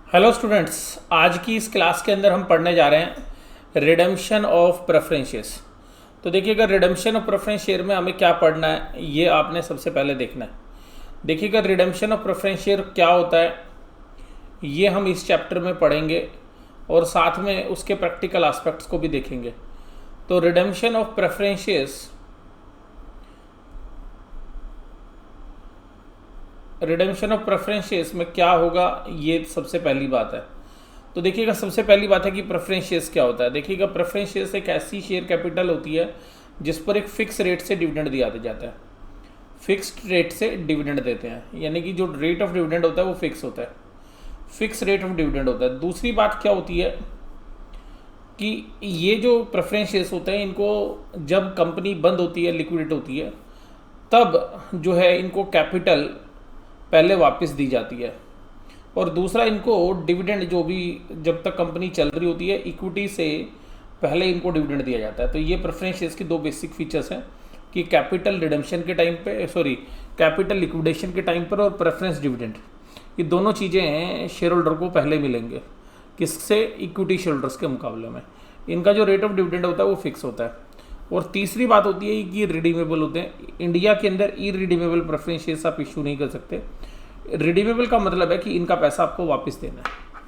Hello students, आज की इस क्लास के अंदर हम पढ़ने जा रहे हैं रिडेम्पशन ऑफ प्रेफरेंस शेयर्स। तो देखिएगा, रिडेम्पशन ऑफ प्रेफरेंस शेयर में हमें क्या पढ़ना है ये आपने सबसे पहले देखना है। देखिएगा, रिडेम्पशन ऑफ प्रेफरेंस शेयर क्या होता है ये हम इस चैप्टर में पढ़ेंगे और साथ में उसके प्रैक्टिकल एस्पेक्ट्स को भी देखेंगे। तो redemption of preference shares, redemption of preference shares में क्या होगा ये सबसे पहली बात है। तो देखिएगा, सबसे पहली बात है कि प्रेफरेंस शेयर्स क्या होता है। देखिएगा, प्रेफरेंस शेयर्स एक ऐसी शेयर कैपिटल होती है जिस पर एक फिक्स रेट से डिविडेंड दिया जाता है। फिक्स्ड रेट से डिविडेंड देते हैं, यानी कि जो रेट ऑफ डिविडेंड होता है वो फिक्स होता है, फिक्स रेट ऑफ डिविडेंड होता है। दूसरी बात क्या होती है कि ये जो प्रेफरेंस शेयर्स होते हैं इनको जब कंपनी बंद होती है, लिक्विडेट होती है, तब जो है इनको कैपिटल पहले वापस दी जाती है। और दूसरा, इनको डिविडेंड जो भी जब तक कंपनी चल रही होती है इक्विटी से पहले इनको डिविडेंड दिया जाता है। तो ये प्रेफरेंस शेयर्स की दो बेसिक फीचर्स हैं कि कैपिटल रिडेम्पशन के टाइम पे, कैपिटल लिक्विडेशन के टाइम पर और प्रेफरेंस डिविडेंड, ये दोनों चीज़ें शेयर होल्डर को पहले मिलेंगे। किससे? इक्विटी शेयर होल्डर्स के मुकाबले में इनका जो रेट ऑफ डिविडेंड होता है वो फिक्स होता है। और तीसरी बात होती है कि रिडीमेबल होते हैं। इंडिया के अंदर इरिडीमेबल प्रेफरेंस शेयर्स आप इशू नहीं कर सकते। रिडीमेबल का मतलब है कि इनका पैसा आपको वापस देना है।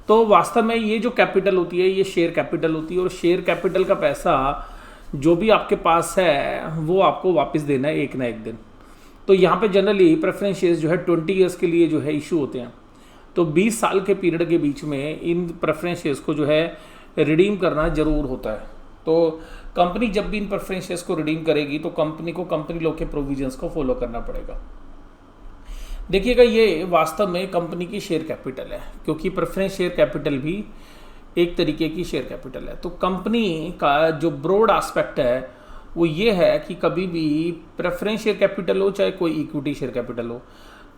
तो वास्तव में ये जो कैपिटल होती है ये शेयर कैपिटल होती है, और शेयर कैपिटल का पैसा जो भी आपके पास है वो आपको वापस देना है एक ना एक दिन। तो यहाँ पे जनरली प्रेफरेंस शेयर्स जो है 20 ईयर्स के लिए जो है इशू होते हैं। तो 20 साल के पीरियड के बीच में इन प्रेफरेंस शेयर्स को जो है रिडीम करना जरूर होता है। तो कंपनी जब भी इन प्रेफरेंस शेयर्स को रिडीम करेगी तो कंपनी को कंपनी लॉ के प्रोविजंस को फॉलो करना पड़ेगा। देखिएगा, ये वास्तव में कंपनी की शेयर कैपिटल है, क्योंकि प्रेफरेंस शेयर कैपिटल भी एक तरीके की शेयर कैपिटल है। तो कंपनी का जो ब्रॉड एस्पेक्ट है वो ये है कि कभी भी प्रेफरेंस शेयर कैपिटल हो चाहे कोई इक्विटी शेयर कैपिटल हो,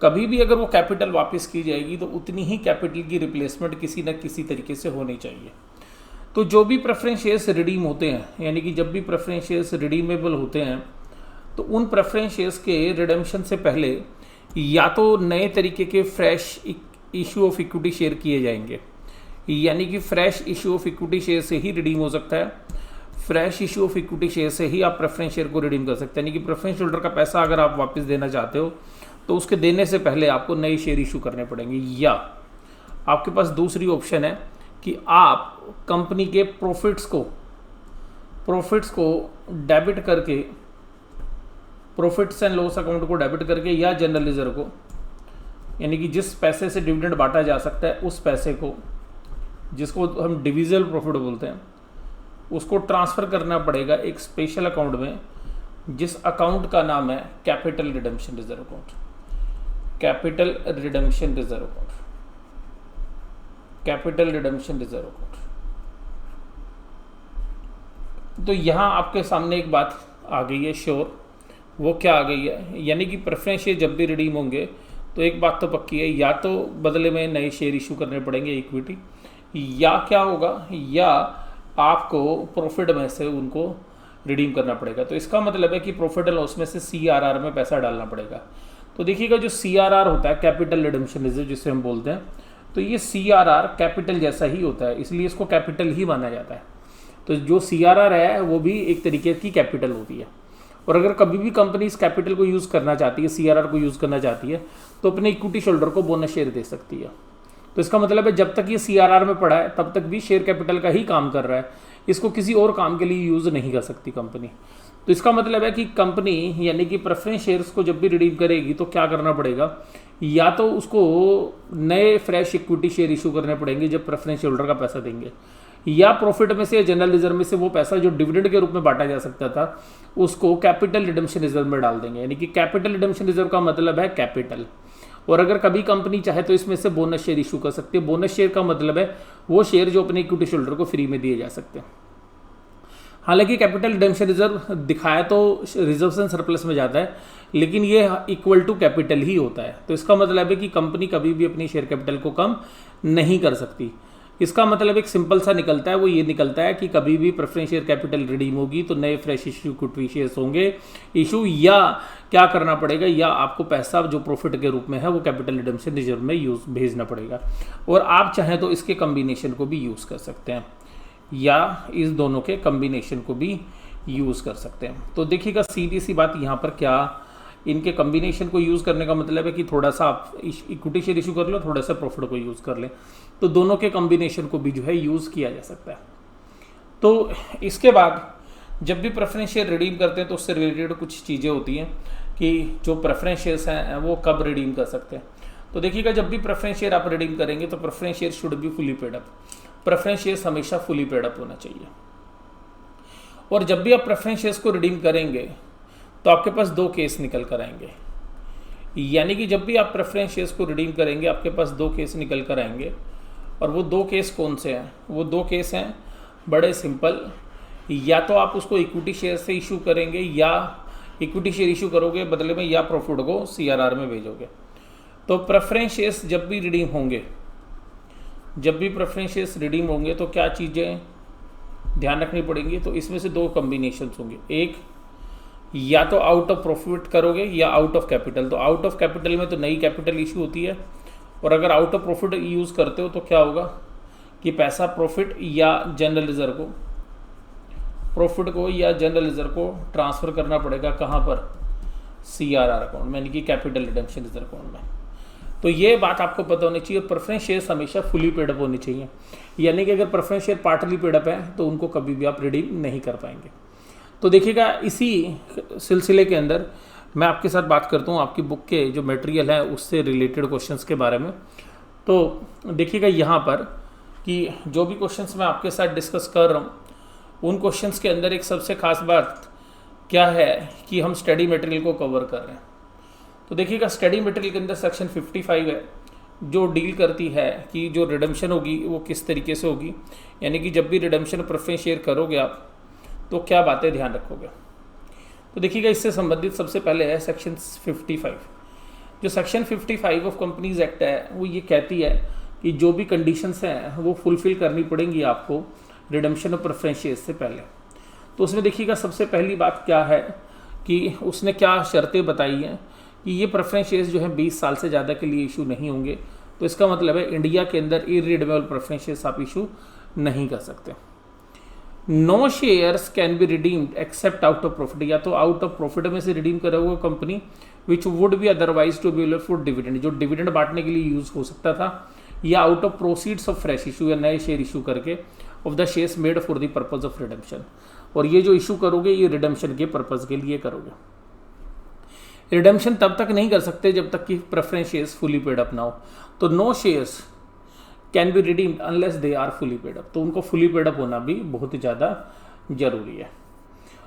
कभी भी अगर वो कैपिटल वापस की जाएगी तो उतनी ही कैपिटल की रिप्लेसमेंट किसी न किसी तरीके से होनी चाहिए। तो जो भी प्रेफरेंस शेयर्स रिडीम होते हैं, यानी कि जब भी प्रेफरेंस शेयर्स रिडीमेबल होते हैं, तो उन प्रेफरेंस शेयर्स के रिडेम्पशन से पहले या तो नए तरीके के fresh issue of equity share किए जाएंगे, यानी कि fresh issue of equity share से ही रिडीम हो सकता है। Fresh issue of equity share से ही आप प्रेफरेंस शेयर को रिडीम कर सकते हैं, यानी कि प्रेफरेंस होल्डर का पैसा अगर आप वापस देना चाहते हो तो उसके देने से पहले आपको नए शेयर इशू करने पड़ेंगे। या आपके पास दूसरी ऑप्शन है कि आप कंपनी के प्रॉफिट्स को डेबिट करके, प्रॉफिट्स एंड लॉस अकाउंट को डेबिट करके, या जनरल रिजर्व को, यानी कि जिस पैसे से डिविडेंड बांटा जा सकता है उस पैसे को, जिसको हम डिविजिबल प्रॉफिट बोलते हैं, उसको ट्रांसफ़र करना पड़ेगा एक स्पेशल अकाउंट में, जिस अकाउंट का नाम है capital redemption reserve account. Capital redemption reserve account, capital redemption reserve account. तो यहाँ आपके सामने एक बात आ गई है श्योर। वो क्या आ गई है? यानी कि प्रेफरेंस शेयर जब भी रिडीम होंगे तो एक बात तो पक्की है, या तो बदले में नए शेयर इशू करने पड़ेंगे इक्विटी, या क्या होगा, या आपको प्रॉफिट में से उनको रिडीम करना पड़ेगा। तो इसका मतलब है कि प्रॉफिट एंड लॉस में से CRR में पैसा डालना पड़ेगा। तो देखिएगा, जो CRR होता है कैपिटल रिडेम्पशन रिजर्व जिसे हम बोलते हैं, तो ये CRR कैपिटल जैसा ही होता है, इसलिए इसको कैपिटल ही माना जाता है। तो जो CRR है वो भी एक तरीके की कैपिटल होती है। और अगर कभी भी कंपनी इस कैपिटल को यूज़ करना चाहती है, CRR को यूज़ करना चाहती है, तो अपने इक्विटी होल्डर को बोनस शेयर दे सकती है। तो इसका मतलब है जब तक ये CRR में पड़ा है तब तक भी शेयर कैपिटल का ही काम कर रहा है, इसको किसी और काम के लिए यूज़ नहीं कर सकती कंपनी। तो इसका मतलब है कि कंपनी यानी कि प्रेफरेंस शेयर्स को जब भी रिडीम करेगी तो क्या करना पड़ेगा, या तो उसको नए फ्रेश इक्विटी शेयर इशू करने पड़ेंगे जब प्रेफरेंस होल्डर का पैसा देंगे, या प्रॉफिट में से या जनरल रिजर्व में से वो पैसा जो डिविडेंड के रूप में बांटा जा सकता था उसको कैपिटल रिडेम्पशन रिजर्व में डाल देंगे। यानी कि कैपिटल रिडेम्पशन रिजर्व का मतलब है कैपिटल। और अगर कभी कंपनी चाहे तो इसमें से बोनस शेयर इशू कर सकती है। बोनस शेयर का मतलब है वो शेयर जो अपने इक्विटी होल्डर को फ्री में दिए जा सकते हैं। हालांकि कैपिटल रिडेम्पशन रिजर्व दिखाया तो रिजर्व्स एंड सरप्लस में जाता है, लेकिन ये इक्वल टू कैपिटल ही होता है। तो इसका मतलब है कि कंपनी कभी भी अपनी शेयर कैपिटल को कम नहीं कर सकती। इसका मतलब एक सिंपल सा निकलता है, वो ये निकलता है कि कभी भी प्रेफरेंस शेयर कैपिटल रिडीम होगी तो नए फ्रेश इश्यू इक्विटी शेयर्स होंगे इशू, या क्या करना पड़ेगा, या आपको पैसा जो प्रॉफिट के रूप में है वो कैपिटल रिडम्पशन रिजर्व में भेजना पड़ेगा। और आप चाहें तो इसके कम्बिनेशन को भी यूज़ कर सकते हैं, या इस दोनों के कम्बिनेशन को भी यूज़ कर सकते हैं। तो देखिएगा सीधी सी बात यहाँ पर, क्या इनके कम्बिनेशन को यूज़ करने का मतलब है कि थोड़ा सा आप इक्विटी शेयर इशू कर लो, थोड़ा सा प्रॉफिट को यूज़ कर लें, तो दोनों के कम्बिनेशन को भी जो है यूज़ किया जा सकता है। तो इसके बाद जब भी प्रेफरेंस शेयर रिडीम करते हैं तो उससे रिलेटेड कुछ चीज़ें होती हैं कि जो प्रेफरेंस शेयर्स हैं वो कब रिडीम कर सकते हैं। तो देखिएगा जब भी प्रेफरेंस शेयर आप रिडीम करेंगे तो preference share should be fully paid up. Preference shares हमेशा फुली पेड अप होना चाहिए। और जब भी आप प्रेफरेंस शेयर्स को रिडीम करेंगे तो आपके पास दो केस निकल कर आएंगे, यानी कि जब भी आप प्रेफरेंस शेयर्स को रिडीम करेंगे आपके पास दो केस निकल कर आएंगे। और वो दो केस कौन से हैं? वो दो केस हैं बड़े सिंपल, या तो आप उसको इक्विटी शेयर से इशू करेंगे, या इक्विटी शेयर इशू करोगे बदले में, या प्रॉफिट को CRR में भेजोगे। तो प्रेफरेंस शेयर्स जब भी रिडीम होंगे, जब भी प्रेफरेंस शेयर्स रिडीम होंगे तो क्या चीज़ें ध्यान रखनी पड़ेंगी? तो इसमें से दो कम्बिनेशन होंगे, एक या तो आउट ऑफ प्रॉफिट करोगे या आउट ऑफ कैपिटल। तो आउट ऑफ कैपिटल में तो नई कैपिटल इशू होती है, और अगर आउट ऑफ प्रॉफिट यूज़ करते हो तो क्या होगा कि पैसा प्रॉफिट या जनरल रिजर्व को, प्रॉफिट को या जनरल रिजर्व को ट्रांसफ़र करना पड़ेगा कहाँ पर? CRR अकाउंट में, यानी कि कैपिटल रिडम्पशन रिजर्व अकाउंट में। तो ये बात आपको पता होनी चाहिए। प्रेफरेंस शेयर्स हमेशा फुली पेडअप होनी चाहिए, यानी कि अगर प्रेफरेंस शेयर पार्टली पेडअप है तो उनको कभी भी आप रिडीम नहीं कर पाएंगे। तो देखिएगा इसी सिलसिले के अंदर मैं आपके साथ बात करता हूँ आपकी बुक के जो मटेरियल है उससे रिलेटेड क्वेश्चंस के बारे में। तो देखिएगा यहाँ पर कि जो भी क्वेश्चंस मैं आपके साथ डिस्कस कर रहा हूँ उन क्वेश्चंस के अंदर एक सबसे खास बात क्या है कि हम स्टडी मटेरियल को कवर कर रहे हैं। तो देखिएगा स्टडी मटेरियल के अंदर सेक्शन 55 है जो डील करती है कि जो रिडम्पशन होगी वो किस तरीके से होगी, यानी कि जब भी रिडम्पशन प्रेफरेंस शेयर करोगे आप तो क्या बातें ध्यान रखोगे। तो देखिएगा इससे संबंधित सबसे पहले है सेक्शन 55। जो सेक्शन 55 ऑफ कंपनीज एक्ट है वो ये कहती है कि जो भी कंडीशंस हैं वो फुलफिल करनी पड़ेंगी आपको रिडम्पशन ऑफ प्रेफरेंस शेयर्स से पहले। तो उसमें देखिएगा सबसे पहली बात क्या है कि उसने क्या शर्तें बताई हैं कि ये प्रेफरेंस शेयर्स जो है 20 साल से ज़्यादा के लिए इशू नहीं होंगे। तो इसका मतलब है इंडिया के अंदर इरिडीमेबल प्रेफरेंस शेयर्स आप इशू नहीं कर सकते। No shares can be redeemed except out of profit, या तो आउट ऑफ प्रॉफिट में से रिडीम करोगे company which would be otherwise to available for dividend, जो डिविडेंड बांटने के लिए यूज हो सकता था, या out of proceeds of fresh issue, या नए शेयर इशू करके of the shares made for the purpose of redemption. और ये जो इशू करोगे ये रिडम्पशन के पर्पज के लिए करोगे। रिडम्पशन तब तक नहीं कर सकते जब तक कि preference shares fully paid up ना हो। तो no shares can be redeemed unless they are fully paid up, तो उनको फुली पेड अप होना भी बहुत ही ज़्यादा जरूरी है।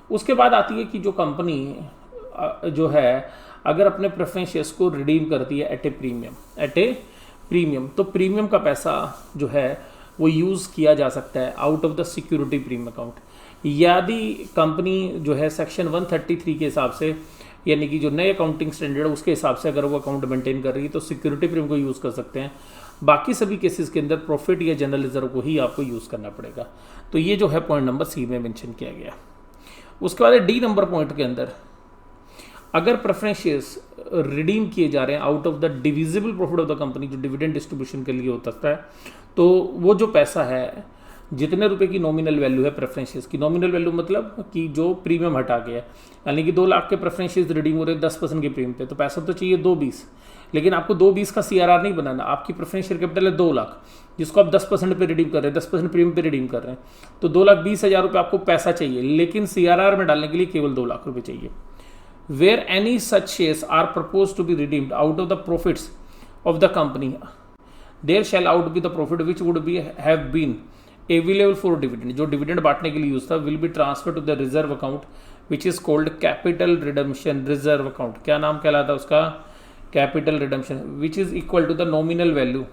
उसके बाद आती है कि जो कंपनी जो है अगर अपने प्रेफरेंस शेयर्स को रिडीम करती है एट ए प्रीमियम, तो प्रीमियम का पैसा जो है वो यूज़ किया जा सकता है out of the security premium account. यदि कंपनी जो है सेक्शन 133 के हिसाब से, यानी कि जो नए अकाउंटिंग स्टैंडर्ड है उसके हिसाब से अगर वो अकाउंट मेंटेन कर रही है तो सिक्योरिटी प्रीमियम को यूज़ कर सकते हैं। बाकी सभी केसेस के अंदर प्रॉफिट या जनरल रिजर्व को ही आपको यूज़ करना पड़ेगा। तो ये जो है पॉइंट नंबर C में मेंशन किया गया। उसके बाद D नंबर पॉइंट के अंदर अगर प्रेफरेंस शेयर्स रिडीम किए जा रहे हैं out of the divisible profit of the company, जो डिविडेंड डिस्ट्रीब्यूशन के लिए हो सकता है, तो वो जो पैसा है जितने रुपए की नॉमिनल वैल्यू है प्रेफरेंस शेयर्स की, नॉमिनल वैल्यू मतलब कि जो प्रीमियम हटा के है, यानी कि 2 लाख के प्रेफरेंस शेयर्स रिडीम हो रहे हैं 10% के प्रीमियम पे, तो पैसा तो चाहिए 220, लेकिन आपको 220 का CRR नहीं बनाना। आपकी प्रेफरेंस शेयर कैपिटल है 2 लाख जिसको आप 10% पे रिडीम कर रहे हैं, 10% प्रीमियम पे रिडीम कर रहे हैं, तो 2,20,000 रुपये आपको पैसा चाहिए, लेकिन CRR में डालने के लिए केवल 2 लाख रुपये चाहिए। Where any such shares are propose to be redeemed out of the profits of the company, there shall out be the profit which would be have been available for dividend, जो dividend बांटने के लिए use था, will be transfer to the reserve account which is called capital redemption reserve account. क्या नाम कहलाता है उसका? Capital redemption, which is equal to the nominal value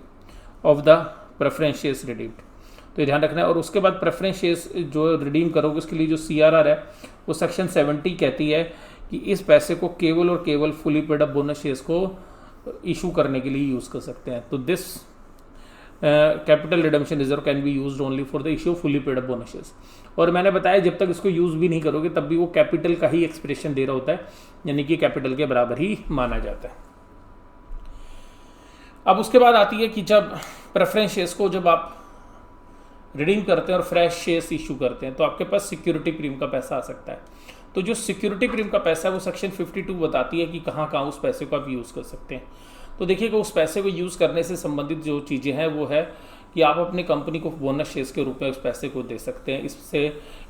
of the preference shares redeemed. तो ये ध्यान रखना है। और उसके बाद प्रेफरेंस शेयर्स जो रिडीम करोगे उसके लिए जो CRR है वो सेक्शन 70 कहती है कि इस पैसे को केवल और केवल fully paid up bonus shares को इशू करने के लिए यूज़ कर सकते हैं। तो this capital redemption reserve can be used only for the issue fully paid up bonuses. और मैंने बताया जब तक इसको यूज़ भी नहीं करोगे तब भी वो कैपिटल का ही एक्सप्रेशन दे रहा होता है, यानी कि कैपिटल के बराबर ही माना जाता है। अब उसके बाद आती है कि जब प्रेफरेंस शेयर्स को जब आप रिडीम करते हैं और फ्रेश शेयर्स इशू करते हैं तो आपके पास सिक्योरिटी प्रीमियम का पैसा आ सकता है। तो जो सिक्योरिटी प्रीमियम का पैसा है वो सेक्शन 52 बताती है कि कहाँ कहाँ उस पैसे को आप यूज़ कर सकते हैं। तो देखिएगा उस पैसे को यूज़ करने से संबंधित जो चीज़ें हैं वो है कि आप अपनी कंपनी को बोनस शेयर्स के रूप में उस पैसे को दे सकते हैं। इससे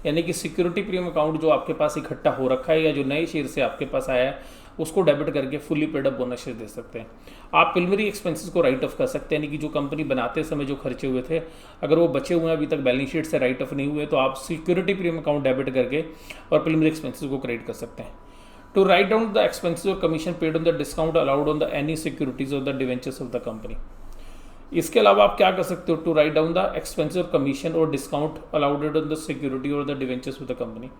यानी कि सिक्योरिटी प्रीमियम अकाउंट जो आपके पास इकट्ठा हो रखा है या जो नए शेयर से आपके पास आया है उसको डेबिट करके fully paid up bonus share दे सकते हैं। आप प्रिलिमिनरी एक्सपेंसेस को राइट ऑफ कर सकते हैं, यानी कि जो कंपनी बनाते समय जो खर्चे हुए थे अगर वो बचे हुए हैं अभी तक बैलेंस शीट से राइट ऑफ नहीं हुए तो आप सिक्योरिटी प्रीमियम अकाउंट डेबिट करके और प्रिलिमिनरी एक्सपेंसेस को क्रेडिट कर सकते हैं। To write down the expenses और commission paid on the discount allowed on the any securities of the debentures of the company. इसके अलावा आप क्या कर सकते हो, to write down the expenses और कमीशन और discount allowed on the security और the debentures of the company.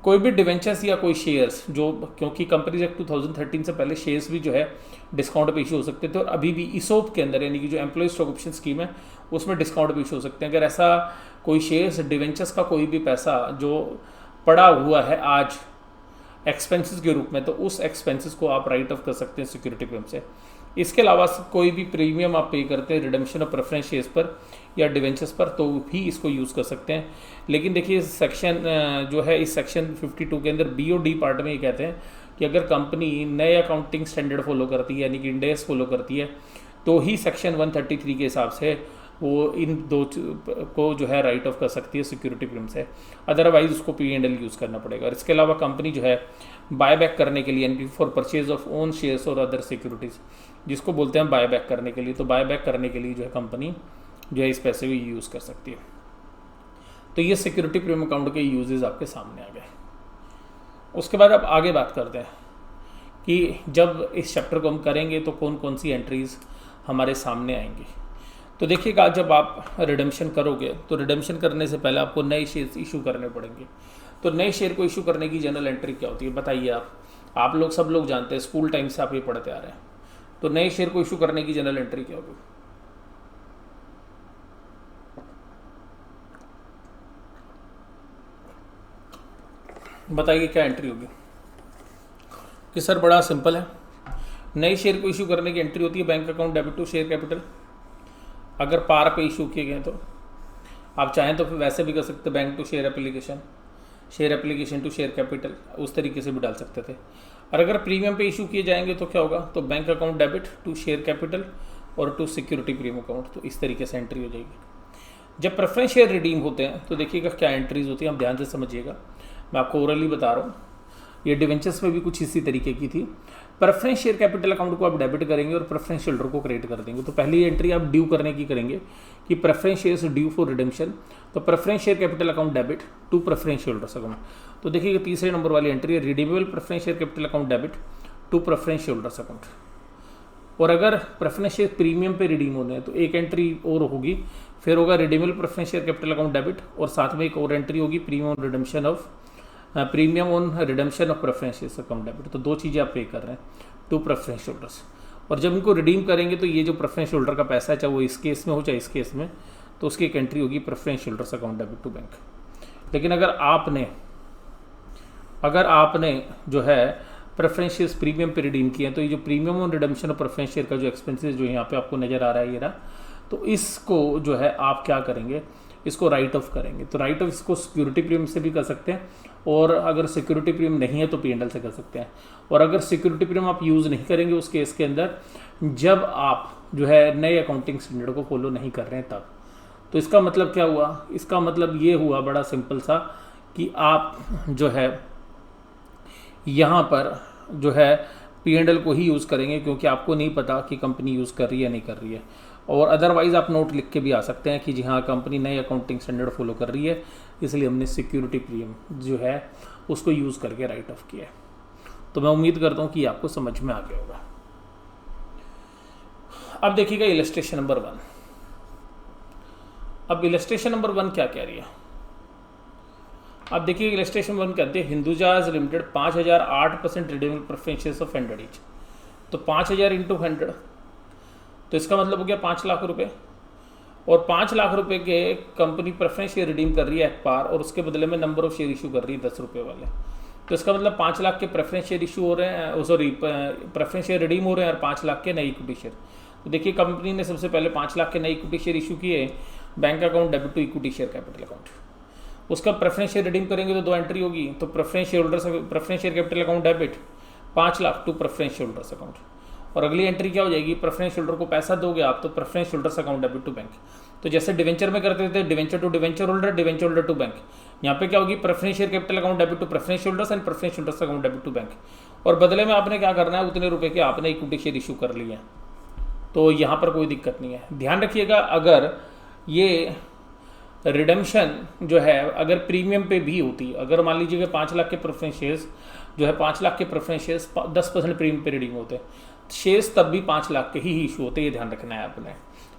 कोई भी डिवेंचर्स या कोई शेयर्स जो, क्योंकि कंपनीज एक्ट 2013 से पहले शेयर्स भी जो है डिस्काउंट पे इशू हो सकते थे और अभी भी ईसोप के अंदर यानी कि जो एम्प्लॉय स्टॉक ऑप्शन स्कीम है उसमें डिस्काउंट पे इशू हो सकते हैं। अगर ऐसा कोई शेयर्स डिवेंचर्स का कोई भी पैसा जो पड़ा हुआ है आज एक्सपेंसेस के रूप में तो उस एक्सपेंसेस को आप राइट ऑफ कर सकते हैं सिक्योरिटी प्रीमियम से। इसके अलावा कोई भी प्रीमियम आप पे करते हैं रिडम्पशन ऑफ प्रेफरेंस शेयर्स पर या डिवेंचर्स पर तो भी इसको यूज़ कर सकते हैं। लेकिन देखिए सेक्शन जो है इस सेक्शन 52 के अंदर बी और डी पार्ट में ये कहते हैं कि अगर कंपनी नए अकाउंटिंग स्टैंडर्ड फॉलो करती है यानी कि इंड एस फॉलो करती है तो ही सेक्शन 133 के हिसाब से वो इन दो को जो है राइट ऑफ कर सकती है सिक्योरिटी प्रीमियम से, अदरवाइज उसको P&L यूज़ करना पड़ेगा। और इसके अलावा कंपनी जो है बाय बैक करने के लिए यानी for purchase of own shares और अदर सिक्योरिटीज़ जिसको बोलते हैं बाय बैक करने के लिए, तो बाय बैक करने के लिए जो है कंपनी जो है इस पैसे को यूज़ कर सकती है। तो ये सिक्योरिटी प्रीमियम अकाउंट के यूजेस आपके सामने आ गए। उसके बाद अब आगे बात करते हैं कि जब इस चैप्टर को हम करेंगे तो कौन कौन सी एंट्रीज हमारे सामने आएंगी। तो देखिएगा जब आप रिडेम्पशन करोगे तो रिडेम्पशन करने से पहले आपको नए शेयर इशू करने पड़ेंगे। तो नए शेयर को इशू करने की जनरल एंट्री क्या होती है बताइए आप लोग सब लोग जानते हैं, स्कूल टाइम से आप ये पढ़ते आ रहे हैं। तो नए शेयर को इशू करने की जनरल एंट्री क्या होगी? बताइए क्या एंट्री होगी? कि सर बड़ा सिंपल है, नए शेयर को इशू करने की एंट्री होती है bank account debit to share capital. अगर पार पे इशू किए गए तो आप चाहें तो फिर वैसे भी कर सकते bank to share application to share capital, उस तरीके से भी डाल सकते थे। और अगर प्रीमियम पे इशू किए जाएंगे तो क्या होगा, तो bank account debit to share capital और टू सिक्योरिटी प्रीमियम अकाउंट, तो इस तरीके से एंट्री हो जाएगी। जब प्रेफरेंस शेयर रिडीम होते हैं तो देखिएगा क्या एंट्रीज होती हैं, आप ध्यान से समझिएगा, मैं आपको ओरली बता रहा हूँ। ये डिवेंचर्स में भी कुछ इसी तरीके की थी। प्रेफरेंस शेयर कैपिटल अकाउंट को आप डेबिट करेंगे और प्रेफरेंस शेयर को क्रेडिट कर देंगे। तो पहली एंट्री आप ड्यू करने की करेंगे कि preference shares due for redemption, तो preference share capital account debit to preference shares account. तो देखिएगा तीसरे नंबर वाली एंट्री है redeemable preference share capital account debit to preference shares account. और अगर प्रेफरेंस शेयर प्रीमियम पे रिडीम होने हैं तो एक एंट्री और होगी, फिर होगा redeemable preference share capital account debit और साथ में एक और एंट्री होगी premium on redemption of preference shares account debit. तो दो चीज़ें आप पे कर रहे हैं टू प्रेफरेंस होल्डर्स। और जब इनको रिडीम करेंगे तो ये जो प्रेफरेंस होल्डर का पैसा है चाहे वो इस केस में हो चाहे इस केस में, तो उसकी एक एंट्री होगी preference holders account debit to bank. लेकिन अगर आपने जो है प्रेफरेंस शेयर्स प्रीमियम पे रिडीम किए हैं तो ये जो premium on redemption of preference share का जो एक्सपेंसेस जो यहाँ पे आपको नज़र आ रहा है ये रहा, तो इसको जो है आप क्या करेंगे, इसको राइट ऑफ करेंगे। तो राइट ऑफ इसको सिक्योरिटी प्रीमियम से भी कर सकते हैं और अगर सिक्योरिटी प्रीमियम नहीं है तो P&L से कर सकते हैं। और अगर सिक्योरिटी प्रीमियम आप यूज़ नहीं करेंगे उस केस के अंदर जब आप जो है नए अकाउंटिंग स्टैंडर्ड को फॉलो नहीं कर रहे हैं तब। तो इसका मतलब क्या हुआ, इसका मतलब ये हुआ बड़ा सिंपल सा कि आप जो है यहाँ पर जो है P&L को ही यूज़ करेंगे क्योंकि आपको नहीं पता कि कंपनी यूज़ कर रही है या नहीं कर रही है। और अदरवाइज़ आप नोट लिख के भी आ सकते हैं कि जी हाँ कंपनी नई अकाउंटिंग स्टैंडर्ड फॉलो कर रही है इसलिए हमने सिक्योरिटी प्रीमियम जो है उसको यूज़ करके राइट ऑफ किया है। तो मैं उम्मीद करता हूँ कि आपको समझ में आ गया होगा। अब देखिएगा इलस्ट्रेशन नंबर 1। अब इलस्ट्रेशन नंबर 1 क्या कह रही है, अब देखिए इलस्ट्रेशन 1 कहते हैं Hindujas limited 5008% redeemable preference shares of 100 each. तो 5000 इंटू 100 तो इसका मतलब हो गया 5 लाख रुपए, और 5 लाख रुपए के कंपनी प्रेफरेंस शेयर रिडीम कर रही है एट पार, और उसके बदले में नंबर ऑफ शेयर इशू कर रही है 10 रुपये वाले। तो इसका मतलब 5 लाख के प्रेफरेंस शेयर इशू हो रहे हैं, सॉरी प्रेफरेंस शेयर रिडीम हो रहे हैं, और 5 लाख के नए इक्विटी शेयर। तो देखिए कंपनी ने सबसे पहले 5 लाख के नए इक्विटी शेयर इशू किए, bank account debit to equity share capital account. उसका प्रेफरेंस शेयर रिडीम करेंगे तो 2 एंट्री होगी, तो preference share capital account debit 5 lakh to preference share holders account, और अगली एंट्री क्या हो जाएगी, प्रेफरेंस होल्डर को पैसा दोगे आप तो preference holders account debit to bank. तो जैसे डिवेंचर में करते थे debenture to debenture holder, debenture holder to bank, यहाँ पे क्या होगी, preference share capital account debit to preference holders and preference holders account debit to bank. और बदले में आपने क्या करना है, उतने रुपए के आपने इक्विटी शेयर इशू कर लिए हैं, तो यहाँ पर कोई दिक्कत नहीं है। ध्यान रखिएगा अगर ये रिडेम्पशन जो है अगर प्रीमियम पे भी होती, अगर मान लीजिए 5 लाख के प्रेफरेंस शेयर्स जो है 5 लाख के प्रेफरेंस शेयर्स 10% प्रीमियम पे रिडीम होते हैं, शेयर्स तब भी 5 लाख के ही इशू होते हैं, ये ध्यान रखना है आपने।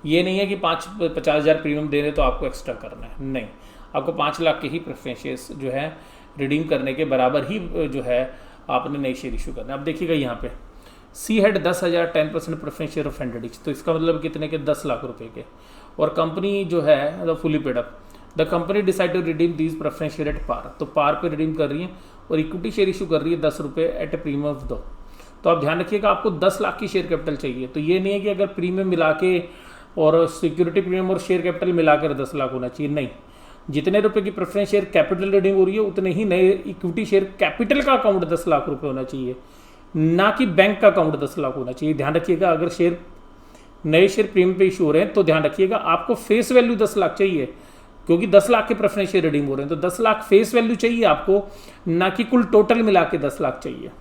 ये नहीं है कि 50,000 प्रीमियम दे रहे तो आपको एक्स्ट्रा करना है, नहीं, आपको 5 लाख के ही प्रेफरेंस शेयर्स जो है रिडीम करने के बराबर ही जो है आपने नई शेयर इशू करना है। अब देखिएगा यहाँ पे सी हेड 10,000 10% प्रेफरेंस शेयर ऑफ 100 ईच, तो इसका मतलब कितने के, 10 लाख रुपए के। और कंपनी जो है the fully paid up, the company decide to redeem these preference share at par, तो पार पे रिडीम कर रही है और इक्विटी शेयर इशू कर रही है 10 रुपये एट ए प्रीमियम ऑफ 2। तो आप ध्यान रखिएगा आपको 10 लाख की शेयर कैपिटल चाहिए, तो ये नहीं है कि अगर प्रीमियम मिला के और सिक्योरिटी प्रीमियम और शेयर कैपिटल मिलाकर 10 लाख होना चाहिए, नहीं, जितने रुपए की प्रेफरेंस शेयर कैपिटल रिडीम हो रही है उतने ही नए इक्विटी शेयर कैपिटल का अकाउंट 10 लाख रुपए होना चाहिए, ना कि बैंक का अकाउंट 10 लाख होना चाहिए। ध्यान रखिएगा अगर शेयर नए शेयर प्रीमियम पे इशू हो रहे हैं तो ध्यान रखिएगा आपको फेस वैल्यू 10 लाख चाहिए, क्योंकि 10 लाख के प्रेफरेंस शेयर रिडीम हो रहे हैं, तो 10 लाख फेस वैल्यू चाहिए आपको, ना कि कुल टोटल मिला के 10 लाख चाहिए।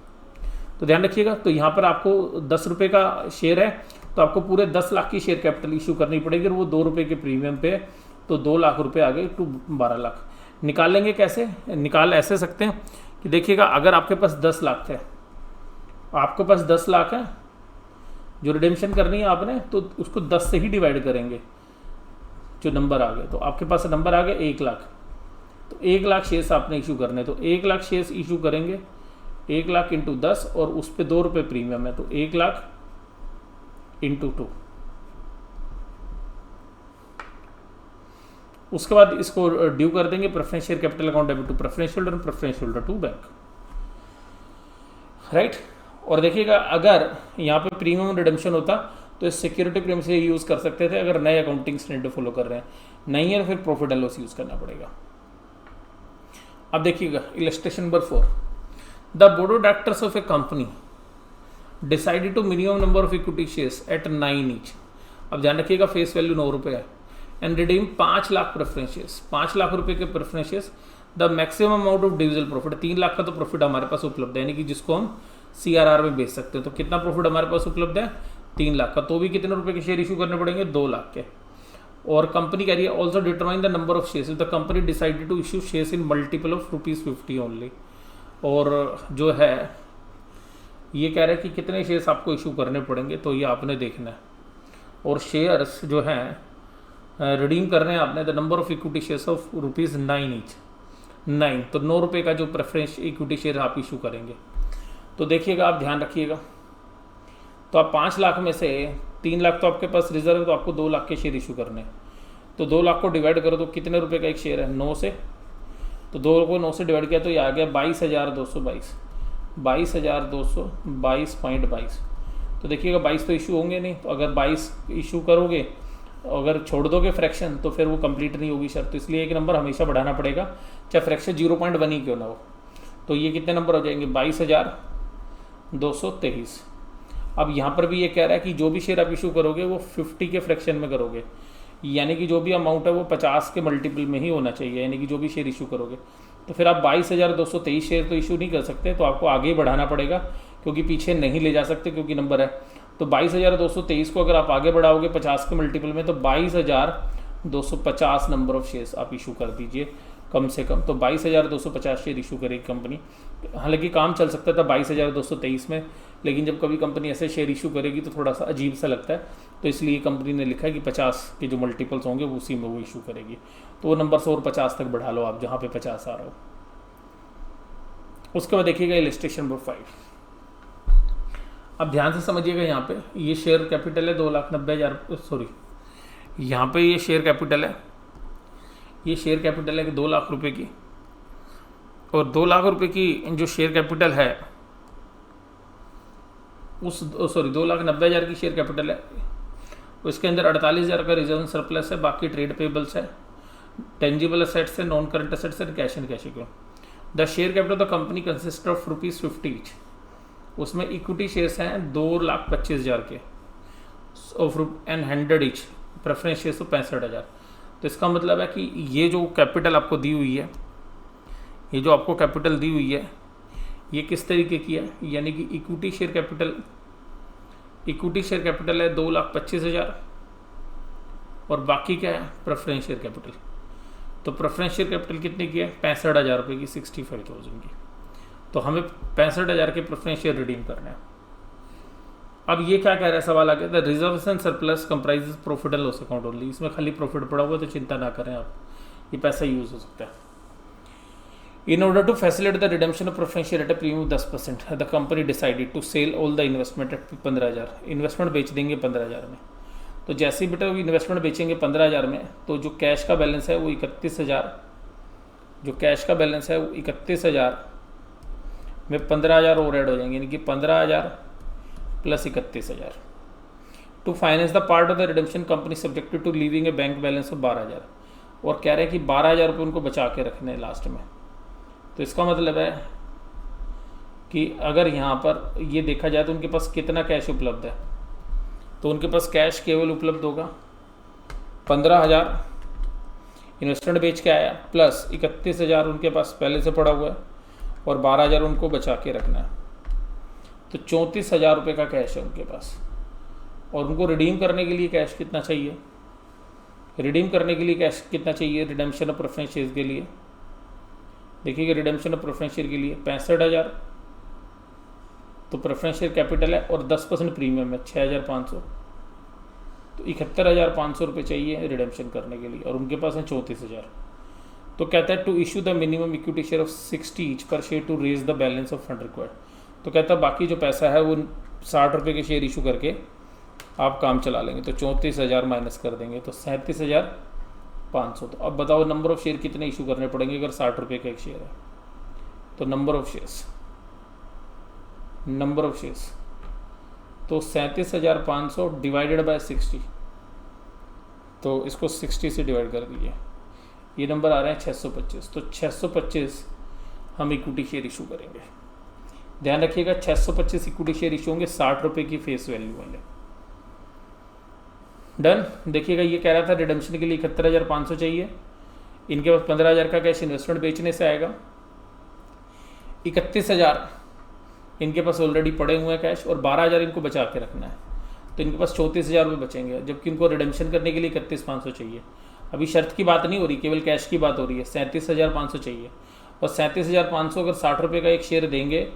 तो ध्यान रखिएगा, तो यहाँ पर आपको 10 रुपये का शेयर है तो आपको पूरे 10 लाख की शेयर कैपिटल इशू करनी पड़ेगी, और वो 2 रुपये के प्रीमियम पे, तो 2 लाख रुपए आ गए टू 12 लाख। निकाल लेंगे कैसे, निकाल ऐसे सकते हैं कि देखिएगा अगर आपके पास 10 लाख है, आपके पास 10 लाख है जो रिडेम्पशन करनी है आपने, तो उसको 10 से ही डिवाइड करेंगे जो नंबर आ गए, तो आपके पास नंबर आ गए 1 लाख, तो 1 लाख शेयर्स आपने इशू करने, तो 1 लाख शेयर्स इशू करेंगे, 1 लाख इंटू 10 और उस पर 2 रुपये प्रीमियम है, तो 1 लाख इंटू 2। उसके बाद इसको ड्यू कर देंगे preference share capital account debit to preference holder, preference holder to bank, right. और देखिएगा अगर यहाँ पे प्रीमियम रिडेम्पशन होता तो इस सिक्योरिटी प्रीमियम से यूज़ कर सकते थे, अगर नए अकाउंटिंग स्टैंडर्ड फॉलो कर रहे हैं, नहीं है तो फिर प्रॉफिट एंड लॉस यूज़ करना पड़ेगा। अब देखिएगा illustration number 4, the board of directors of a company decided to minimum number of equity shares at 9 each. अब ध्यान रखिएगा फेस वैल्यू 9 रुपये है, and redeem 5 lakh preference shares, 5 lakh रुपए के preference shares, the maximum amount of divisible profit, 3 lakh का तो profit हमारे पास उपलब्ध है, यानी कि जिसको हम CRR में बेच सकते हैं। तो कितना प्रॉफिट हमारे पास उपलब्ध है, 3 लाख का, तो भी कितने रुपए के शेयर इशू करने पड़ेंगे, 2 लाख के। और कंपनी कह रही है also determine the number of shares, the company decided to issue shares in multiple of ₹50 only. और जो है ये कह रहे हैं कि कितने शेयर्स आपको इशू करने पड़ेंगे, तो ये आपने देखना है। और शेयर्स जो हैं रिडीम करने हैं आपने, the number of equity shares of ₹9 each, 9, तो 9 रुपये का जो प्रेफरेंस इक्विटी शेयर आप इशू करेंगे। तो देखिएगा आप ध्यान रखिएगा, तो आप 5 लाख में से 3 लाख तो आपके पास रिजर्व है, तो आपको 2 लाख के शेयर इशू करने हैं, तो 2 लाख को डिवाइड करो तो कितने रुपए का एक शेयर है, 9 से, तो 2 को 9 से डिवाइड किया तो ये आ गया 22,222, 22,222.22। तो देखिएगा 22 तो इशू होंगे नहीं, तो अगर 22 इशू करोगे, अगर छोड़ दोगे फ्रैक्शन तो फिर वो कंप्लीट नहीं होगी शर्त, तो इसलिए एक नंबर हमेशा बढ़ाना पड़ेगा, चाहे फ्रैक्शन 0.1 ही क्यों ना हो। तो ये कितने नंबर हो जाएंगे, 22,223। अब यहाँ पर भी ये कह रहा है कि जो भी शेयर आप इशू करोगे वो 50 के फ्रैक्शन में करोगे, यानी कि जो भी अमाउंट है वो 50 के मल्टीपल में ही होना चाहिए, यानी कि जो भी शेयर इशू करोगे। तो फिर आप 22,223 शेयर तो इशू नहीं कर सकते, तो आपको आगे बढ़ाना पड़ेगा, क्योंकि पीछे नहीं ले जा सकते क्योंकि नंबर है। तो 22,223 को अगर आप आगे बढ़ाओगे 50 के मल्टीपल में, तो 22,250 नंबर ऑफ शेयर्स आप इशू कर दीजिए कम से कम। तो 22,250 शेयर इशू करेगी कंपनी। हालांकि काम चल सकता था 22,223 में, लेकिन जब कभी कंपनी ऐसे शेयर इशू करेगी तो थोड़ा सा अजीब सा लगता है, तो इसलिए कंपनी ने लिखा है कि 50 के जो मल्टीपल्स होंगे वो उसी में वो इशू करेगी। तो वो नंबर 100 और 50 तक बढ़ा लो आप, जहाँ पे 50 आ रहा हो। उसके बाद देखिएगा इलस्ट्रेशन नंबर 5। अब ध्यान से समझिएगा, यहाँ पे ये शेयर कैपिटल है 2,90,000, सॉरी यहाँ पे ये शेयर कैपिटल है, ये शेयर कैपिटल है 2 लाख रुपए की, और 2 लाख रुपए की जो शेयर कैपिटल है उस 2,90,000 की शेयर कैपिटल है, उसके अंदर 48,000 का रिजर्व सरप्लस है, बाकी ट्रेड पेबल्स है, टेंजिबल असेट्स है, नॉन करंट असेट्स है, cash and cash equivalent. The share capital of the company consist of ₹50 each, उसमें इक्विटी शेयर्स हैं 2,25,000 के of and 100 each, preference shares तो 65,000। तो इसका मतलब है कि ये जो कैपिटल आपको दी हुई है, ये जो आपको कैपिटल दी हुई है ये किस तरीके की है, यानी कि इक्विटी शेयर कैपिटल है 2,25,000 और बाकी क्या है प्रेफरेंस शेयर कैपिटल। तो प्रेफरेंस शेयर कैपिटल कितने की है 65,000 रुपये की, 65,000 की। तो हमें 65,000 के प्रेफरेंस शेयर रिडीम करना है। अब ये क्या कह रहा है सवाल आ गया, the reserves and surplus comprises profit and loss account only, इसमें खाली प्रॉफिट पड़ा हुआ, तो चिंता ना करें आप, ये पैसा यूज हो सकता है। In order to facilitate the redemption of preference share at a premium of 10%, the company decided to sell all the investment at 15,000। Investment बेच देंगे 15,000 में। तो जैसे ही बेटा इन्वेस्टमेंट बेचेंगे 15,000 में, तो जो कैश का बैलेंस है वो 31,000, जो कैश का बैलेंस है वो 31,000 में 15,000 और ऐड हो जाएंगे, यानी कि 15,000 plus 31,000। To finance the part of the redemption company subjected to leaving a bank balance of 12,000, और कह रहे हैं कि 12,000 रुपये उनको बचा के रखने लास्ट में। तो इसका मतलब है कि अगर यहाँ पर ये देखा जाए तो उनके पास कितना कैश उपलब्ध है, तो उनके पास कैश केवल उपलब्ध होगा 15,000 इन्वेस्टमेंट बेच के आया, प्लस 31,000 उनके पास पहले से पड़ा हुआ है, और 12,000 उनको बचा के रखना है। तो 34,000 रुपये का कैश है उनके पास, और उनको रिडीम करने के लिए कैश कितना चाहिए, रिडीम करने के लिए कैश कितना चाहिए रिडेम्पशन ऑफ प्रेफरेंस शेयर्स के लिए। देखिएगा रिडेम्पशन ऑफ प्रेफरेंस शेयर के लिए 65,000 तो प्रेफरेंस शेयर कैपिटल है, और 10% प्रीमियम है 6,500, तो 71,500 रुपये चाहिए रिडेम्पशन करने के लिए, और उनके पास है 34,000। तो कहता है to issue the minimum equity share of 60 each per share to raise the balance of fund required. तो कहता है बाकी जो पैसा है वो 60 रुपये के शेयर इशू करके आप काम चला लेंगे। तो 34,000 माइनस कर देंगे तो 37,500। तो अब बताओ नंबर ऑफ शेयर कितने इशू करने पड़ेंगे अगर 60 रुपये का एक शेयर है। तो नंबर ऑफ शेयर्स तो 37,500 डिवाइडेड बाय 60, तो इसको 60 से डिवाइड कर दीजिए, ये नंबर आ रहे हैं 625। तो 625 हम इक्विटी शेयर इशू करेंगे। ध्यान रखिएगा 625 इक्विटी शेयर इशू होंगे 60 रुपये की फेस वैल्यू वाले। डन। देखिएगा ये कह रहा था रिडेम्पशन के लिए 71,500 चाहिए, इनके पास 15,000 का कैश इन्वेस्टमेंट बेचने से आएगा, 31,000 इनके पास ऑलरेडी पड़े हुए हैं कैश, और 12,000 इनको बचा के रखना है, तो इनके पास 34,000 रुपये बचेंगे, जबकि इनको रिडेम्पशन करने के लिए 31,500 चाहिए। अभी शर्त की बात नहीं हो रही, केवल कैश की बात हो रही है। 37,500 चाहिए, और 37,500 अगर 60 रुपये का एक शेयर देंगे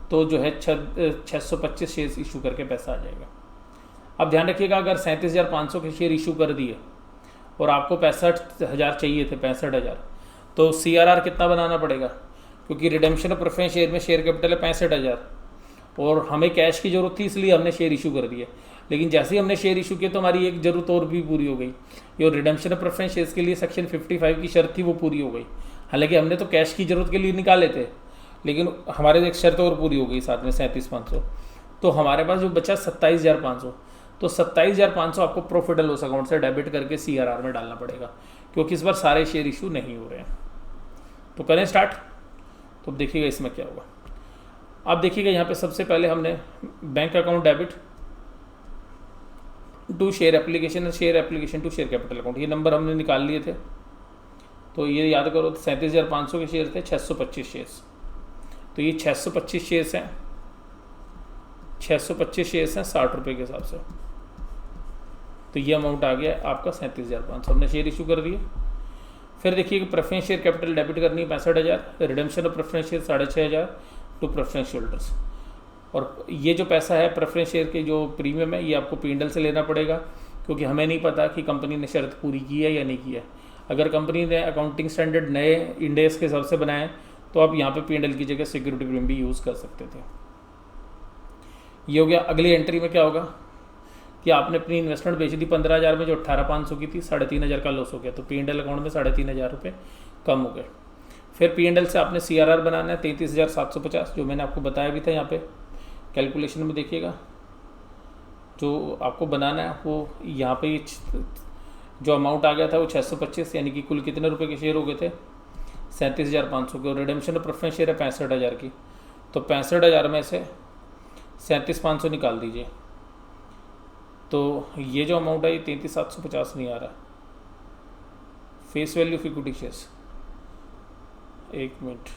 तो जो है 625 शेयर इशू करके पैसा आ जाएगा। अब ध्यान रखिएगा अगर 37,500 के शेयर इशू कर दिए और आपको 65,000 चाहिए थे, 65,000, तो CRR कितना बनाना पड़ेगा, क्योंकि रिडेम्पशन ऑफ प्रेफरेंस शेयर में शेयर कैपिटल है 65,000 और हमें कैश की ज़रूरत थी इसलिए हमने शेयर इशू कर दिए। लेकिन जैसे ही हमने शेयर इशू किया तो हमारी एक ज़रूरत और भी पूरी हो गई, ये रिडेम्पशन ऑफ प्रेफरेंस शेयर्स के लिए सेक्शन 55 की शर्त थी वो पूरी हो गई। हालांकि हमने तो कैश की ज़रूरत के लिए निकाले थे, लेकिन हमारे एक शर्त और पूरी हो गई साथ में 37,500, तो हमारे पास जो बचा 27,500। तो 27,500 आपको प्रॉफिट एंड लॉस अकाउंट से डेबिट करके CRR में डालना पड़ेगा, क्योंकि इस बार सारे शेयर इशू नहीं हो रहे हैं। तो करें स्टार्ट। तो देखिएगा इसमें क्या होगा। अब देखिएगा यहाँ पे सबसे पहले हमने bank account debit to share application to share capital account, ये नंबर हमने निकाल लिए थे। तो ये याद करो 37,500 के शेयर थे, 625 शेयर्स, तो ये 625 शेयर्स हैं, 625 शेयर्स हैं 60 रुपये के हिसाब से। तो ये अमाउंट आ गया आपका 37,500, हमने शेयर इशू कर दिए। फिर देखिए कि प्रेफरेंस शेयर कैपिटल डेबिट करनी है 65,000, redemption of preference share 6,500 to preference holders. और ये जो पैसा है प्रेफरेंस शेयर के जो प्रीमियम है ये आपको P&L से लेना पड़ेगा, क्योंकि हमें नहीं पता कि कंपनी ने शर्त पूरी की है या नहीं की है। अगर कंपनी ने अकाउंटिंग स्टैंडर्ड नए इंडेक्स के हिसाब से बनाए तो आप यहाँ पे P&L की जगह सिक्योरिटी प्रीमियम भी यूज़ कर सकते थे। ये हो गया। अगली एंट्री में क्या होगा कि आपने अपनी इन्वेस्टमेंट बेच दी 15,000 में, जो 18,500 की थी, 3,500 का लॉस हो गया, तो P&L अकाउंट में 3,500 रुपये कम हो गए। फिर P&L से आपने CRR बनाना है 33,750, जो मैंने आपको बताया भी था यहाँ पे कैलकुलेशन में। देखिएगा जो आपको बनाना है वो यहाँ पे जो अमाउंट आ गया था वो 625, यानी कि कुल कितने रुपए के शेयर हो गए थे 37,500 के। और रिडेम्पशन ऑफ प्रेफरेंस शेयर है 65,000 की, तो 65,000 में से 37,500 निकाल दीजिए, तो ये जो अमाउंट है ये 33,750 नहीं आ रहा। Face value of equity shares, एक मिनट,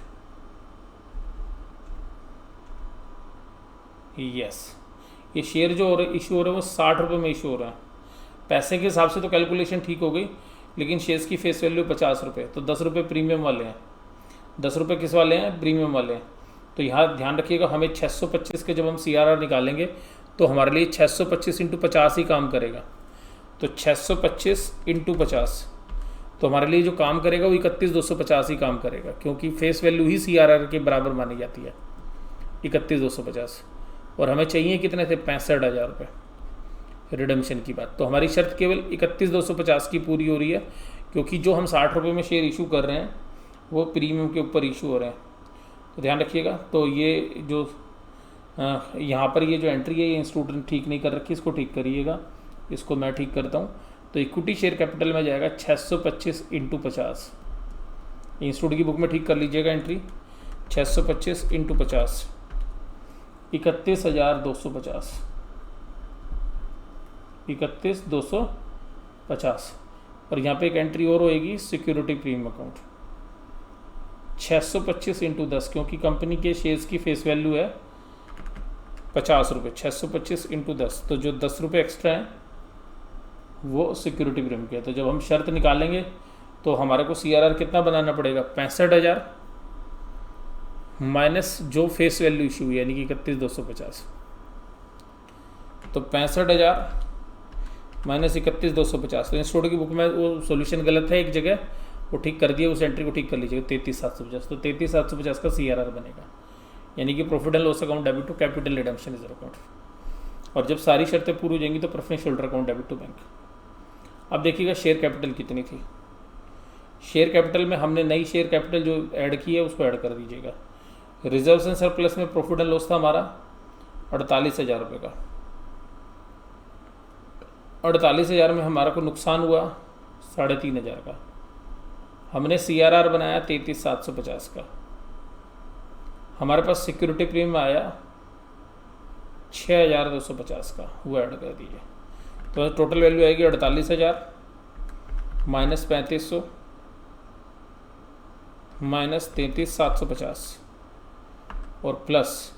यस, ये शेयर जो हो रहे इशू हो रहे हैं वो 60 रुपये में इशू हो रहा है। पैसे के हिसाब से तो कैलकुलेशन ठीक हो गई, लेकिन शेयर्स की फेस वैल्यू 50 रुपये, तो 10 रुपये प्रीमियम वाले हैं। 10 रुपये किस वाले हैं? प्रीमियम वाले हैं। तो यहाँ ध्यान रखिएगा, हमें 625 के जब हम CRR निकालेंगे तो हमारे लिए 625 × 50 ही काम करेगा। तो 625 × 50 तो हमारे लिए जो काम करेगा वो 31,250 ही काम करेगा, क्योंकि फेस वैल्यू ही CRR के बराबर मानी जाती है 31,250, और हमें चाहिए कितने थे? 65,000 रुपये रिडम्पशन की बात। तो हमारी शर्त केवल 31,250 की पूरी हो रही है, क्योंकि जो हम 60 रुपये में शेयर इशू कर रहे हैं वो प्रीमियम के ऊपर इशू हो रहे हैं। तो ध्यान रखिएगा। तो ये जो यहाँ पर ये जो एंट्री है ये इंस्टीट्यूट ने ठीक नहीं कर रखी, इसको ठीक करिएगा, इसको मैं ठीक करता हूँ। तो इक्विटी शेयर कैपिटल में जाएगा 625 × 50, इंस्टीट्यूट की बुक में ठीक कर लीजिएगा एंट्री, 625 × 50 31,250, 31,250। और यहाँ पे एक एंट्री और होएगी सिक्योरिटी प्रीमियम अकाउंट, 625 × 10, क्योंकि कंपनी के शेयर्स की फेस वैल्यू है 50 रुपये, 625 × 10, तो जो 10 रुपये एक्स्ट्रा हैं वो सिक्योरिटी प्रीमियम के। तो जब हम शर्त निकालेंगे तो हमारे को CRR कितना बनाना पड़ेगा? 65,000 माइनस जो फेस वैल्यू इशू हुई, यानी कि 31,250। तो 65,000 माइनस 31,250। तो इंस्टीट्यूट की बुक में वो सॉल्यूशन गलत है एक जगह, वो ठीक कर दिया, उस एंट्री को ठीक कर लीजिएगा 33,750। तो 33,750 का CRR बनेगा, यानी कि profit and loss account debit to capital redemption reserve account. और जब सारी शर्तें पूरी हो जाएंगी तो preference holder account debit to bank. अब देखिएगा शेयर कैपिटल कितनी थी। शेयर कैपिटल में हमने नई शेयर कैपिटल जो ऐड की है उसको ऐड कर दीजिएगा। रिजर्व्स एंड सरप्लस में प्रॉफिट एंड लॉस था हमारा 48,000 रुपये का। 48,000 में हमारा को नुकसान हुआ 3,500 का। हमने CRR बनाया 33,750 का। हमारे पास सिक्योरिटी प्रीमियम आया 6,250 का, वो ऐड कर दीजिए। तो टोटल वैल्यू आएगी 48,000 माइनस 3,500 माइनस 33,750 और प्लस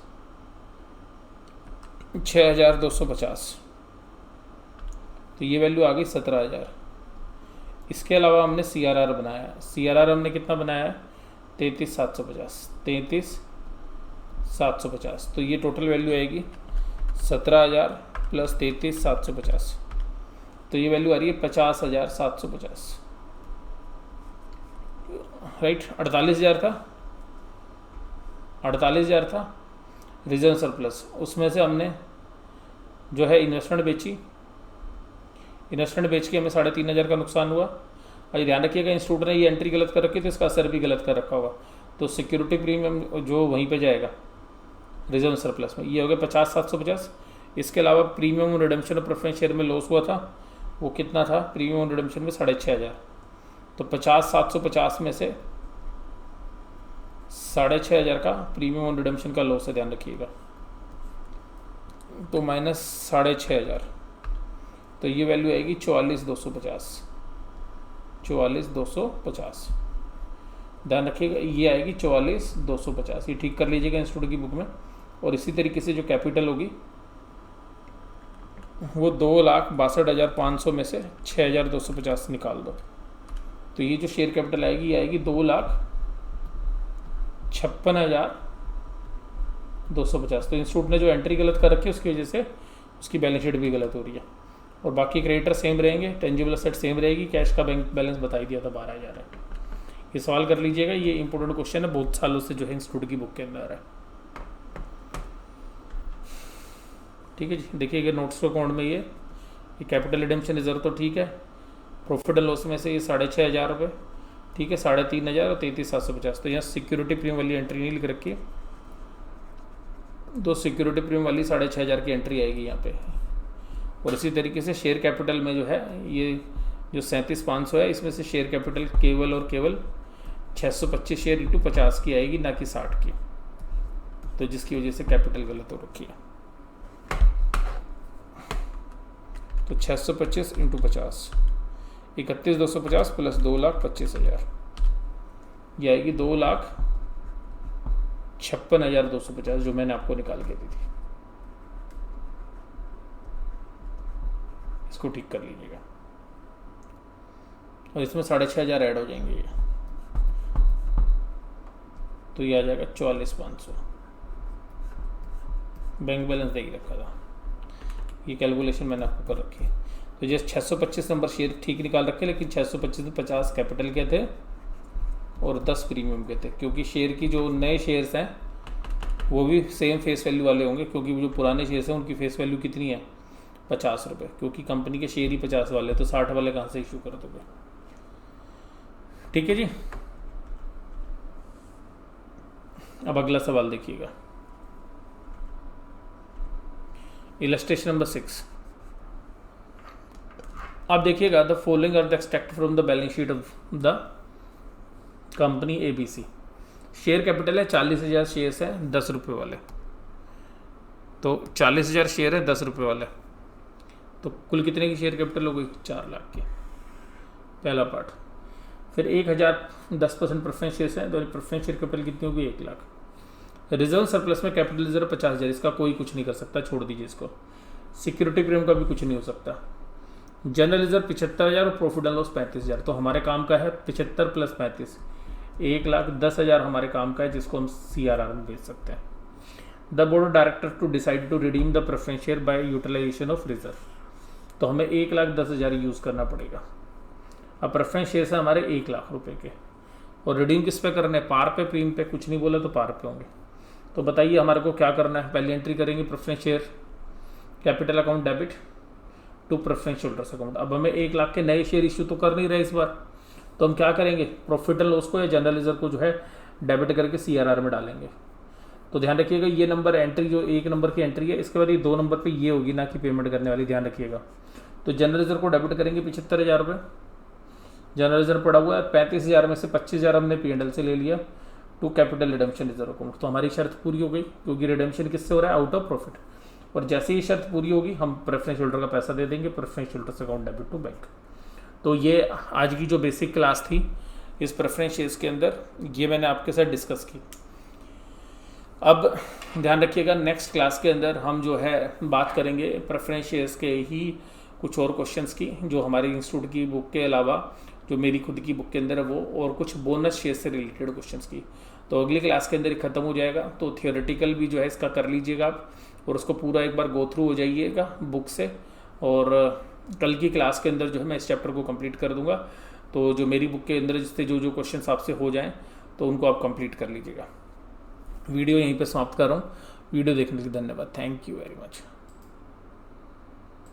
6,250, तो ये वैल्यू आ गई 17,000। इसके अलावा हमने CRR बनाया। CRR हमने कितना बनाया? 33,750, 33,750। तो ये टोटल वैल्यू आएगी 17,000 प्लस 33,750, तो ये वैल्यू आ रही है 50,750। राइट, 48,000 था, 48,000 था रिजर्व सरप्लस। उसमें से हमने जो है इन्वेस्टमेंट बेची, इन्वेस्टमेंट बेच के हमें 3,500 का नुकसान हुआ। और ध्यान रखिएगा इंस्टीट्यूट ने ये एंट्री गलत कर रखी, तो इसका असर भी गलत कर रखा होगा। तो सिक्योरिटी प्रीमियम जो वहीं पे जाएगा रिजर्व सरप्लस में, ये हो गया 50,750। इसके अलावा प्रीमियम और रिडेम्पशन और प्रेफरेंस शेयर में लॉस हुआ था, वो कितना था? प्रीमियम और रिडेम्पशन में 6,500। तो 50,750 में से 6,500 का प्रीमियम और रिडेम्पशन का लॉस है, ध्यान रखिएगा। तो माइनस 6,500, तो ये वैल्यू आएगी 44,250, 44,250। ध्यान रखिएगा ये आएगी 44,250, ये ठीक कर लीजिएगा इंस्टीट्यूट की बुक में। और इसी तरीके से जो कैपिटल होगी वो 2,62,500 में से 6,250 निकाल दो, तो ये जो शेयर कैपिटल आएगी ये आएगी 2,56,250। तो इंस्टीट्यूट ने जो एंट्री गलत कर रखी है उसकी वजह से उसकी बैलेंस शीट भी गलत हो रही है। और बाकी क्रेडिटर सेम रहेंगे, टेंजिबल एसेट सेम रहेगी, कैश का बैंक बैलेंस बता ही दिया था 12,000 है। ये सवाल कर लीजिएगा, ये इंपॉर्टेंट क्वेश्चन है, बहुत सालों से जो है इंस्टीट्यूट की बुक के अंदर है। ठीक है जी। देखिएगा नोट्स टू अकाउंट में ये कैपिटल रिडेम्पशन रिजर्व तो ठीक है, प्रॉफिट एंड लॉस में से ये 6,500 रुपये, ठीक है, 3,500 और 33,750। तो यहाँ सिक्योरिटी प्रीमियम वाली एंट्री नहीं लिख रखी है, तो सिक्योरिटी प्रीमियम वाली 6,500 की एंट्री आएगी यहाँ पे। और इसी तरीके से शेयर कैपिटल में जो है ये जो 37,500 है, इसमें से शेयर कैपिटल केवल और केवल 625 शेयर इंटू 50 की आएगी, ना कि 60 की, तो जिसकी वजह से कैपिटल गलत हो रखी है। तो 625 इंटू 50 31,250 प्लस 2,25,000, ये आएगी 2,56,250 जो मैंने आपको निकाल के दी थी। इसको ठीक कर लीजिएगा और इसमें 6,500 ऐड हो जाएंगे ये, तो ये आ जाएगा 44,500। बैंक बैलेंस दे रखा था, ये कैलकुलेशन मैंने आपको कर रखी है। तो जैसे 625 नंबर शेयर ठीक निकाल रखे, लेकिन 625 में 50 कैपिटल के थे और 10 प्रीमियम के थे, क्योंकि शेयर की जो नए शेयर्स हैं वो भी सेम फेस वैल्यू वाले होंगे, क्योंकि जो पुराने शेयर्स हैं उनकी फेस वैल्यू कितनी है 50 रुपये, क्योंकि कंपनी के शेयर ही 50 वाले, तो 60 वाले कहाँ से इशू कर दोगे। ठीक है जी। अब अगला सवाल देखिएगा, इलस्ट्रेशन नंबर 6। आप देखिएगा, the following are the extract from the balance sheet of the company ABC। Share capital है 40,000 शेयर्स हैं 10 रुपये वाले, तो 40,000 शेयर है 10 रुपये वाले, तो कुल कितने की शेयर कैपिटल हो गई 4 लाख की, पहला पार्ट। फिर 1,000 10% प्रेफरेंस शेयर्स हैं, तो प्रेफरेंस शेयर कैपिटल कितनी होगी 1 लाख। रिजर्व सरप्लस में कैपिटल रिजर्व 50,000, इसका कोई कुछ नहीं कर सकता, छोड़ दीजिए इसको। सिक्योरिटी प्रीमियम का भी कुछ नहीं हो सकता। जनरल रिजर्व 75,000 और प्रॉफिट एंड लॉस 35,000, तो हमारे काम का है 75 प्लस 35, 1,10,000 हमारे काम का है, जिसको हम CRR में बेच सकते हैं। The board of director to decide to redeem the preference share by utilisation of reserve, तो हमें 1,10,000 यूज़ करना पड़ेगा। अब प्रेफरेंस शेयर है हमारे 1 लाख रुपए के, और रिडीम किस पे करने, पार पे, प्रीम पे कुछ नहीं बोला तो पार पे होंगे। तो बताइए हमारे को क्या करना है। पहली एंट्री करेंगे preference share capital account debit to preference holders account. अब हमें 1 लाख के नए शेयर इश्यू तो कर नहीं रहे इस बार, तो हम क्या करेंगे, प्रॉफिट एंड लॉस को या जनरल रिजर्व को जो है डेबिट करके CRR में डालेंगे। तो ध्यान रखिएगा, ये नंबर एंट्री जो 1 नंबर की एंट्री है, इसके बाद ये 2 नंबर पे ये होगी, ना कि पेमेंट करने वाली, ध्यान रखिएगा। तो जनरल रिजर्व को डेबिट करेंगे 75,000 रुपये, जनरल रिजर्व पड़ा हुआ है 35,000 में से 25,000 हमने P&L से ले लिया to capital redemption reserve account. तो हमारी शर्त पूरी हो गई, क्योंकि रिडेम्पशन किससे हो रहा है, आउट ऑफ प्रॉफिट। और जैसे ही शर्त पूरी होगी हम प्रेफरेंस होल्डर का पैसा दे देंगे, preference holders account debit to bank. तो ये आज की जो बेसिक क्लास थी इस प्रेफरेंस शेयर्स के अंदर, ये मैंने आपके साथ डिस्कस की। अब ध्यान रखिएगा, नेक्स्ट क्लास के अंदर हम जो है बात करेंगे प्रेफरेंस शेयर्स के ही कुछ और क्वेश्चंस की, जो हमारी इंस्टीट्यूट की बुक के अलावा जो मेरी खुद की बुक के अंदर है वो, और कुछ बोनस शेयर से रिलेटेड क्वेश्चंस की। तो अगली क्लास के अंदर ख़त्म हो जाएगा। तो थियोरेटिकल भी जो है इसका कर लीजिएगा आप, और उसको पूरा एक बार गो थ्रू हो जाइएगा बुक से, और कल की क्लास के अंदर जो है मैं इस चैप्टर को कंप्लीट कर दूंगा। तो जो मेरी बुक के अंदर जिससे जो जो क्वेश्चन आपसे हो जाएं तो उनको आप कंप्लीट कर लीजिएगा। वीडियो यहीं पे समाप्त कर रहा हूँ। वीडियो देखने के लिए धन्यवाद। Thank you very much.